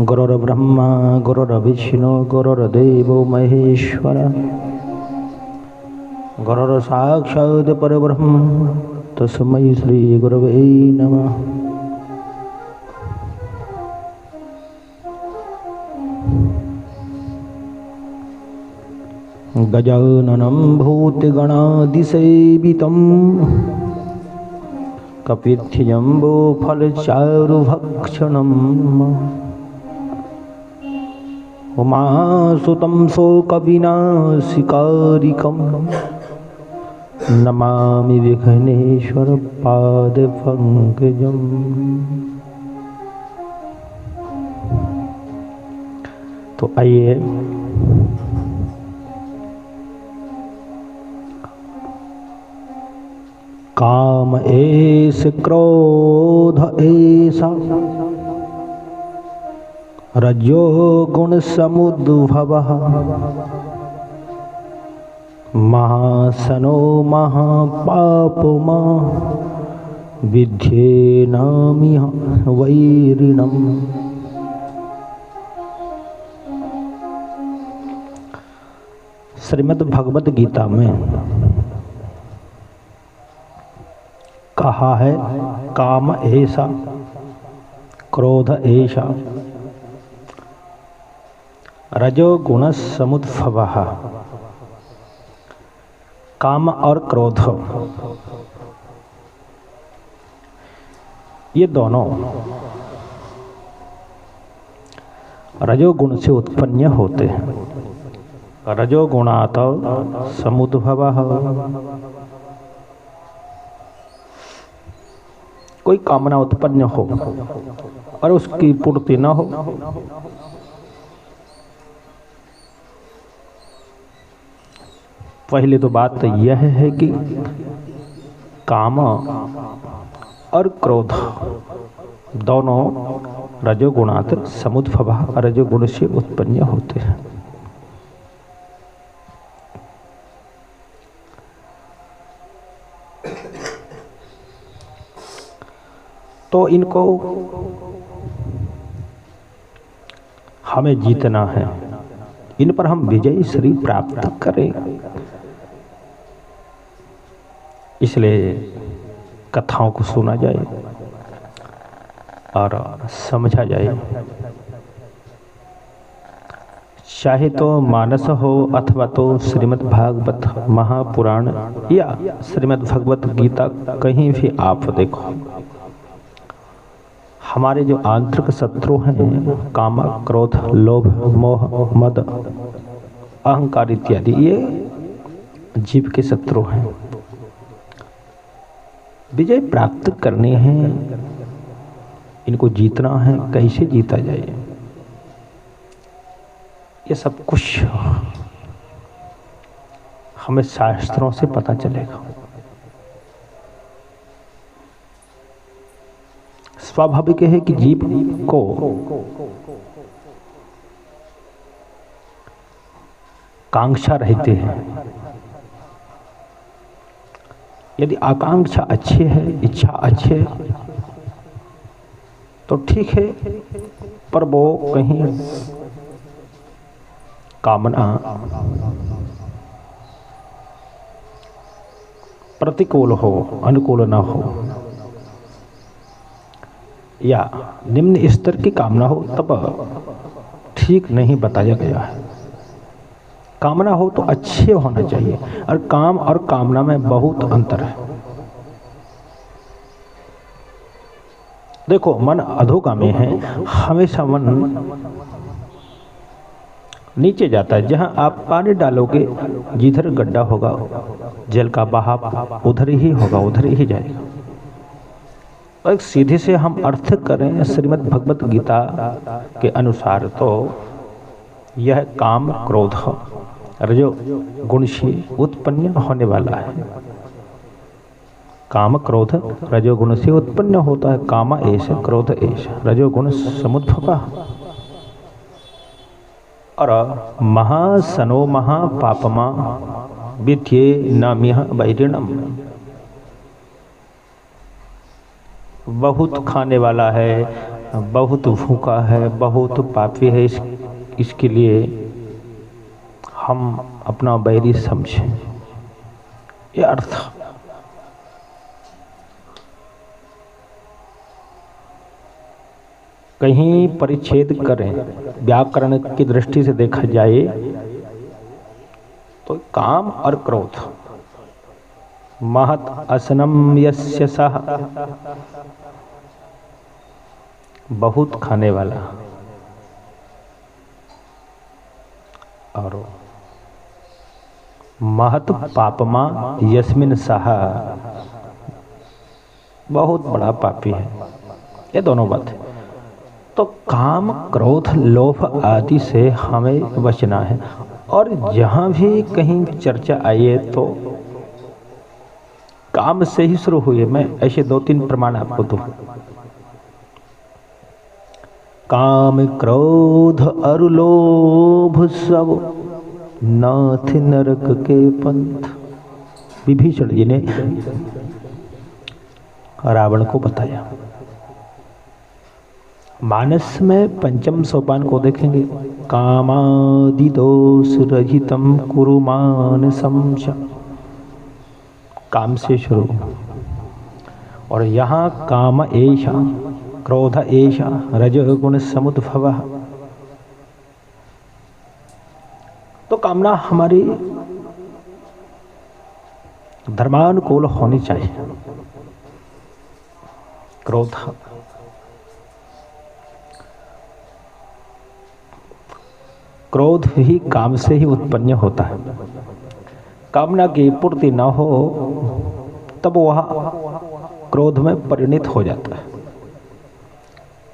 गुरुर्ब्रह्मा गुरुर्विष्णु गुरुर्देवो महेश्वर गुरुर्साक्षात् परब्रह्म तस्मै श्री गुरवे नमः। गजाननं भूतगणादिसेवितं कपित्थजम्बोफलचारुभक्षणम् उमासुतं शोकविनाशिकारिकं नमामि विघ्नेश्वरपादपङ्कजम्। तो आइए काम एष क्रोध एषा रजो गुण समुद्भवः महासनो महापापमा विद्येनामिह वैरिणम्। श्रीमद् भगवद गीता में कहा है काम ऐसा क्रोध ऐसा रजोगुण समुद्भवः। काम और क्रोध ये दोनों रजोगुण से उत्पन्न होते हैं। रजोगुणात् समुद्भवः। कोई कामना उत्पन्न हो और उसकी पूर्ति न हो, पहले तो बात तो यह है कि काम और क्रोध दोनों रजोगुणात् समुद्भवः रजोगुण से उत्पन्न होते हैं। तो इनको हमें जीतना है, इन पर हम विजय श्री प्राप्त करें। इसलिए कथाओं को सुना जाए और समझा जाए। चाहे तो मानस हो अथवा तो श्रीमद् भागवत महापुराण या श्रीमद् भगवत गीता, कहीं भी आप देखो, हमारे जो आंतरिक शत्रु हैं काम क्रोध लोभ मोह मद अहंकार इत्यादि, ये जीव के शत्रु हैं। विजय प्राप्त करने हैं, इनको जीतना है। कैसे जीता जाए, ये सब कुछ हमें शास्त्रों से पता चलेगा। स्वाभाविक है कि जीव को कांक्षा रहते हैं। यदि आकांक्षा अच्छी है, इच्छा अच्छी है तो ठीक है, पर वो कहीं कामना प्रतिकूल हो, अनुकूल न हो, या निम्न स्तर की कामना हो, तब ठीक नहीं बताया गया है। कामना हो तो अच्छे होना चाहिए, और काम और कामना में बहुत अंतर है। देखो, मन अधोगामी है, हमेशा मन नीचे जाता है। जहां आप पानी डालोगे, जिधर गड्ढा होगा जल का बहाव उधर ही होगा, उधर ही जाएगा। और सीधे से हम अर्थ करें श्रीमद् भगवत गीता के अनुसार, तो यह काम क्रोध रजो गुण से उत्पन्न होने वाला है। काम क्रोध रजोगुण से उत्पन्न होता है। काम एष क्रोध एष रजोगुण समुद्भवः। और महासनो महापापमा विद्येनामिह वैरिणम्। बहुत खाने वाला है, बहुत भूखा है, बहुत पापी है, इसके लिए हम अपना बैरी समझें, ये अर्थ। कहीं परिच्छेद करें, व्याकरण की दृष्टि से देखा जाए तो काम और क्रोध, महत असनम यस्य सः, बहुत खाने वाला, और महत पापमा यस्मिन सः, बहुत बड़ा पापी है। ये दोनों बात है। तो काम, क्रोध, लोभ आदि से हमें बचना है। और जहाँ भी कहीं चर्चा आई है तो काम से ही शुरू हुई है। मैं ऐसे 2-3 प्रमाण आपको दूं। काम, क्रोध और लोभ सब नाथ नरक के पंथ, विभीषण जी ने रावण को बताया। मानस में पंचम सोपान को देखेंगे, कामादि दोष रहितम कुरु मानसं च, काम से शुरू। और यहाँ काम एषा, क्रोध एषा, रजोगुण समुद्भवः। तो कामना हमारी धर्मानुकूल होनी चाहिए। क्रोध, क्रोध ही काम से ही उत्पन्न होता है। कामना की पूर्ति न हो तब वह क्रोध में परिणत हो जाता है।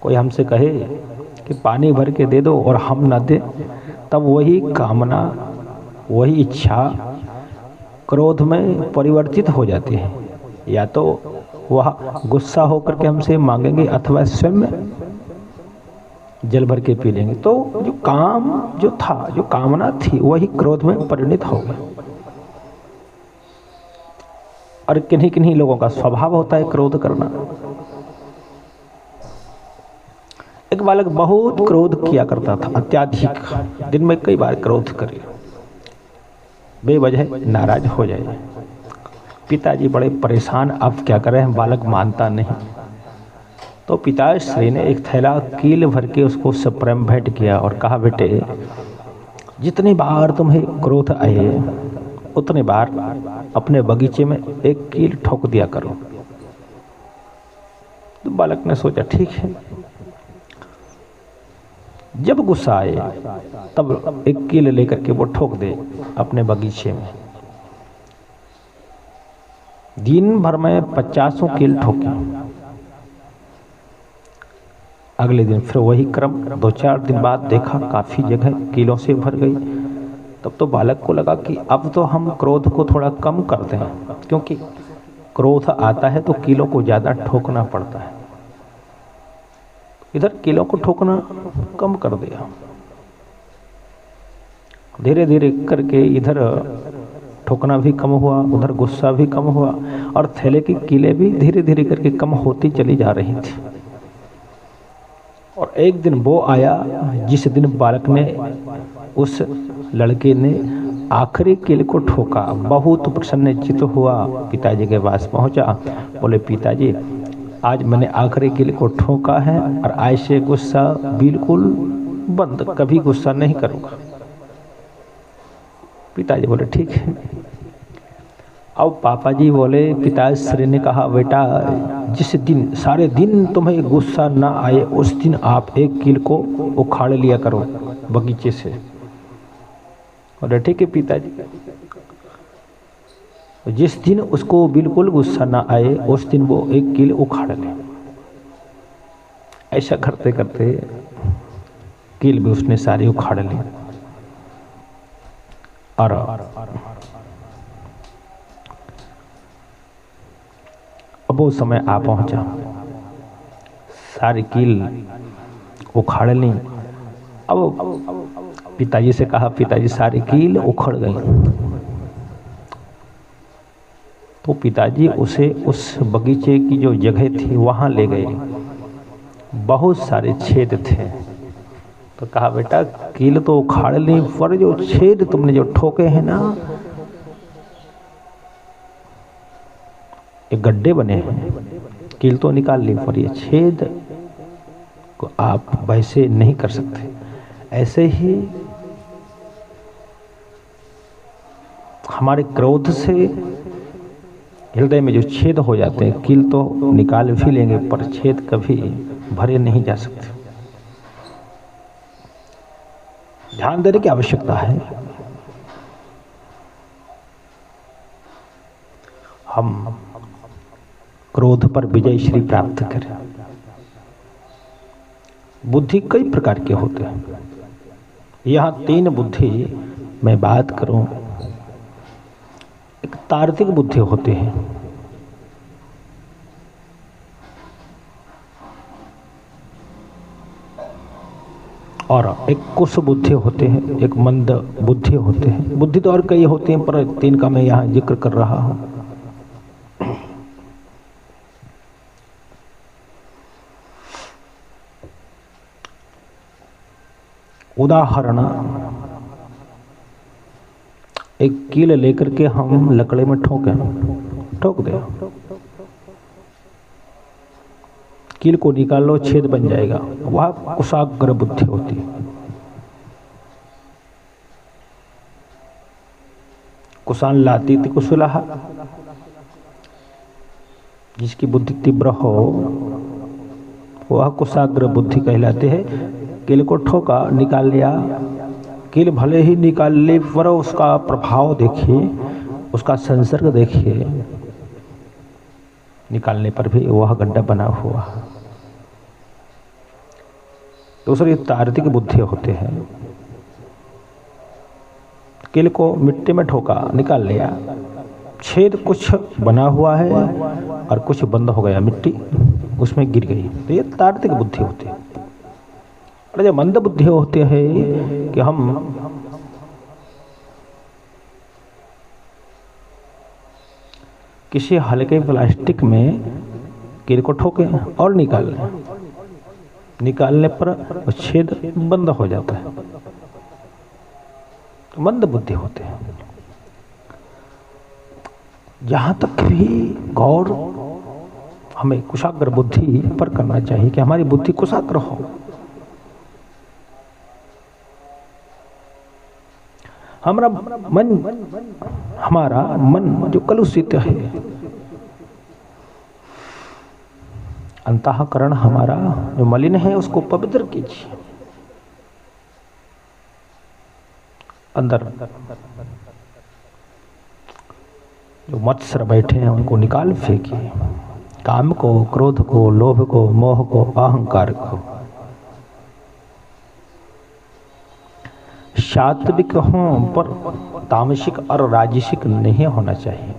कोई हमसे कहे कि पानी भर के दे दो और हम न दे, तब वही कामना, वही इच्छा क्रोध में परिवर्तित हो जाती है। या तो वह गुस्सा होकर के हमसे मांगेंगे अथवा स्वयं जल भर के पी लेंगे। तो जो काम जो था, जो कामना थी, वही क्रोध में परिणत हो गया। और किन्हीं किन्हीं लोगों का स्वभाव होता है क्रोध करना। एक बालक बहुत क्रोध किया करता था, अत्याधिक, दिन में कई बार क्रोध करे, बेवजह नाराज हो जाए। पिताजी बड़े परेशान, अब क्या करें, बालक मानता नहीं। तो पिताश्री ने एक थैला कील भर के उसको सप्रेम भेंट किया और कहा, बेटे जितनी बार तुम्हें क्रोध आए उतने बार अपने बगीचे में एक कील ठोक दिया करो। तो बालक ने सोचा ठीक है। जब गुस्सा आए तब एक कील लेकर के वो ठोक दे अपने बगीचे में। दिन भर में 50 कील ठोके। अगले दिन फिर वही क्रम। 2-4 दिन बाद देखा काफी जगह कीलों से भर गई। तब तो बालक को लगा कि अब तो हम क्रोध को थोड़ा कम करते हैं, क्योंकि क्रोध आता है तो कीलों को ज्यादा ठोकना पड़ता है। इधर कीलों को ठोकना कम कर दिया। धीरे धीरे करके इधर ठोकना भी कम हुआ, उधर गुस्सा भी कम हुआ, और थैले की कीलें भी धीरे धीरे करके कम होती चली जा रही थी। और एक दिन वो आया जिस दिन बालक ने, उस लड़के ने आखिरी कील को ठोका। बहुत प्रसन्नचित्त हुआ, पिताजी के पास पहुंचा, बोले पिताजी आज मैंने आखिरी कील को ठोका है और आज से गुस्सा बिल्कुल बंद, कभी गुस्सा नहीं करूंगा। पिताजी बोले ठीक है। अब पापा जी बोले, पिताश्री ने कहा बेटा जिस दिन सारे दिन तुम्हें गुस्सा ना आए उस दिन आप एक कील को उखाड़ लिया करो बगीचे से। बोले ठीक है पिताजी। जिस दिन उसको बिल्कुल गुस्सा ना आए उस दिन वो एक कील उखाड़ ले। ऐसा करते करते कील भी उसने सारी उखाड़ ली। और अब वो समय आ पहुंचा, सारी कील उखाड़ ली। अब पिताजी से कहा, पिताजी सारी कील उखड़ गई। तो पिताजी उसे उस बगीचे की जो जगह थी वहां ले गए बहुत सारे छेद थे। तो कहा बेटा कील तो उखाड़ ली, पर जो छेद तुमने जो ठोके हैं ना, ये गड्ढे बने हैं, कील तो निकाल ली पर ये छेद को आप वैसे नहीं कर सकते। ऐसे ही हमारे क्रोध से हृदय में जो छेद हो जाते हैं, कील तो निकाल भी लेंगे पर छेद कभी भरे नहीं जा सकते। ध्यान देने की आवश्यकता है। हम क्रोध पर विजय श्री प्राप्त करें। बुद्धि कई प्रकार के होते हैं। यहाँ 3 बुद्धि मैं बात करूं। एक तार्किक बुद्धि होते हैं, और एक कुश बुद्धि होते हैं, एक मंद बुद्धि होते हैं। बुद्धि तो और कई होते हैं पर 3 का मैं यहाँ जिक्र कर रहा हूं। उदाहरण, एक कील लेकर के हम लकड़े में ठोक दे, कील को निकाल लो, छेद बन जाएगा, वह कुशाग्र बुद्धि होती है। कुशान लाती थी कुशलहा, जिसकी बुद्धि तीव्र हो वह कुशाग्र बुद्धि कहलाते हैं। कील को ठोका, निकाल लिया, कील भले ही निकाल ले पर उसका प्रभाव देखिए, उसका संसर्ग देखिए, निकालने पर भी वह गड्ढा बना हुआ। दूसरी तार्किक बुद्धि होते हैं। कील को मिट्टी में ठोका, निकाल लिया, छेद कुछ बना हुआ है और कुछ बंद हो गया, मिट्टी उसमें गिर गई। तो ये तार्किक बुद्धि होती है। और जो मंद बुद्धि होते हैं कि हम किसी हल्के प्लास्टिक में कील को ठोके और निकालने पर छेद बंद हो जाता है। तो मंद बुद्धि होते हैं। जहां तक भी गौर हमें कुशाग्र बुद्धि पर करना चाहिए कि हमारी बुद्धि कुशाग्र हो। हमारा मन जो कलुषित है, अंतःकरण हमारा जो मलिन है उसको पवित्र कीजिए। अंदर जो मत्सर बैठे हैं उनको निकाल फेंकिए। काम को, क्रोध को, लोभ को, मोह को, अहंकार को। सात्विक हों पर तामसिक और राजसिक नहीं होना चाहिए।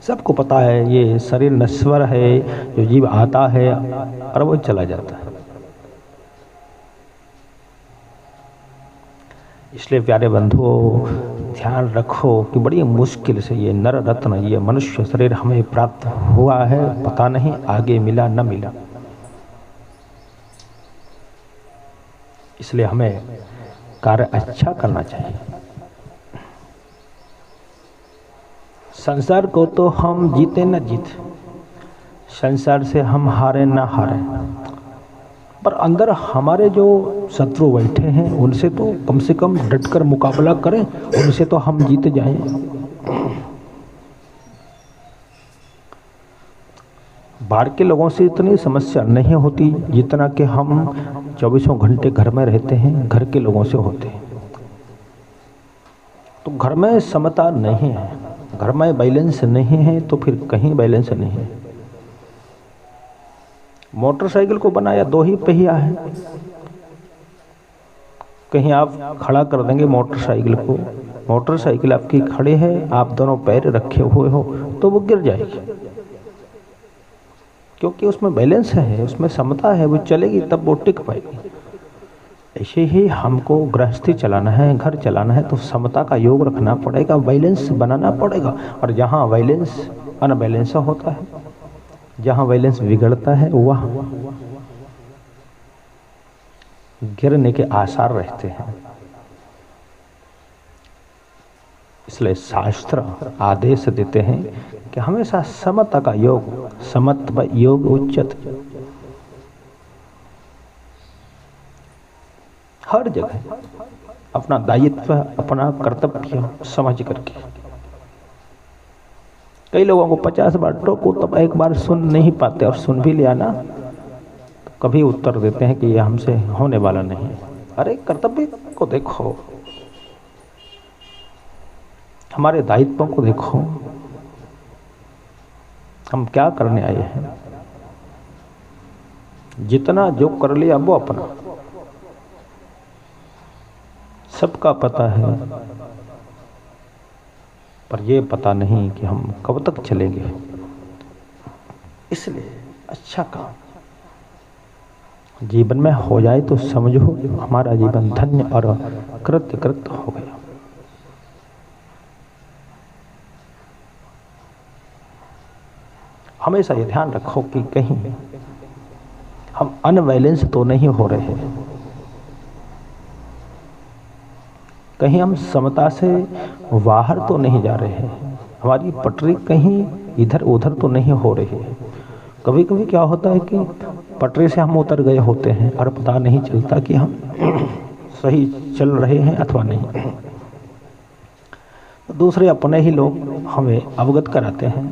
सबको पता है ये शरीर नश्वर है, जो जीव आता है और वो चला जाता है। इसलिए प्यारे बंधुओं, ध्यान रखो कि बड़ी मुश्किल से ये नर रत्न, ये मनुष्य शरीर हमें प्राप्त हुआ है। पता नहीं आगे मिला न मिला। इसलिए हमें कार्य अच्छा करना चाहिए। संसार को तो हम जीते न जीते, संसार से हम हारे न हारे, पर अंदर हमारे जो शत्रु बैठे हैं उनसे तो कम से कम डटकर मुकाबला करें, उनसे तो हम जीत जाएं। बाहर के लोगों से इतनी समस्या नहीं होती जितना कि हम 24 घंटे घर में रहते हैं, घर के लोगों से होते हैं। तो घर में समता नहीं है, घर में बैलेंस नहीं है, तो फिर कहीं बैलेंस नहीं है। मोटरसाइकिल को बनाया 2 ही पहिया है, कहीं आप खड़ा कर देंगे मोटरसाइकिल को, मोटरसाइकिल आपकी खड़े है, आप दोनों पैर रखे हुए हो तो वो गिर जाएगी, क्योंकि उसमें बैलेंस है, उसमें समता है, वो चलेगी तब वो टिक पाएगी। ऐसे ही हमको गृहस्थी चलाना है, घर चलाना है, तो समता का योग रखना पड़ेगा, बैलेंस बनाना पड़ेगा। और जहाँ बैलेंस अनबैलेंस होता है जहाँ बैलेंस बिगड़ता है वह गिरने के आसार रहते हैं। इसलिए शास्त्र आदेश देते हैं कि हमेशा समता का योग, समत्व योग उच्चत, हर जगह अपना दायित्व, अपना कर्तव्य समझ करके। कई लोगों को 50 बार टोको तब एक बार सुन नहीं पाते, और सुन भी लिया ना तो कभी उत्तर देते हैं कि यह हमसे होने वाला नहीं। अरे कर्तव्य को देखो, हमारे दायित्वों को देखो, हम क्या करने आए हैं। जितना जो कर लिया वो अपना, सबका पता है, पर ये पता नहीं कि हम कब तक चलेंगे। इसलिए अच्छा काम जीवन में हो जाए तो समझो हमारा जीवन धन्य और कृत हो गया। हमेशा ये ध्यान रखो कि कहीं हम अनबैलेंस तो नहीं हो रहे हैं, कहीं हम समता से बाहर तो नहीं जा रहे हैं, हमारी पटरी कहीं इधर उधर तो नहीं हो रही है। कभी कभी क्या होता है कि पटरी से हम उतर गए होते हैं और पता नहीं चलता कि हम सही चल रहे हैं अथवा नहीं। दूसरे अपने ही लोग हमें अवगत कराते हैं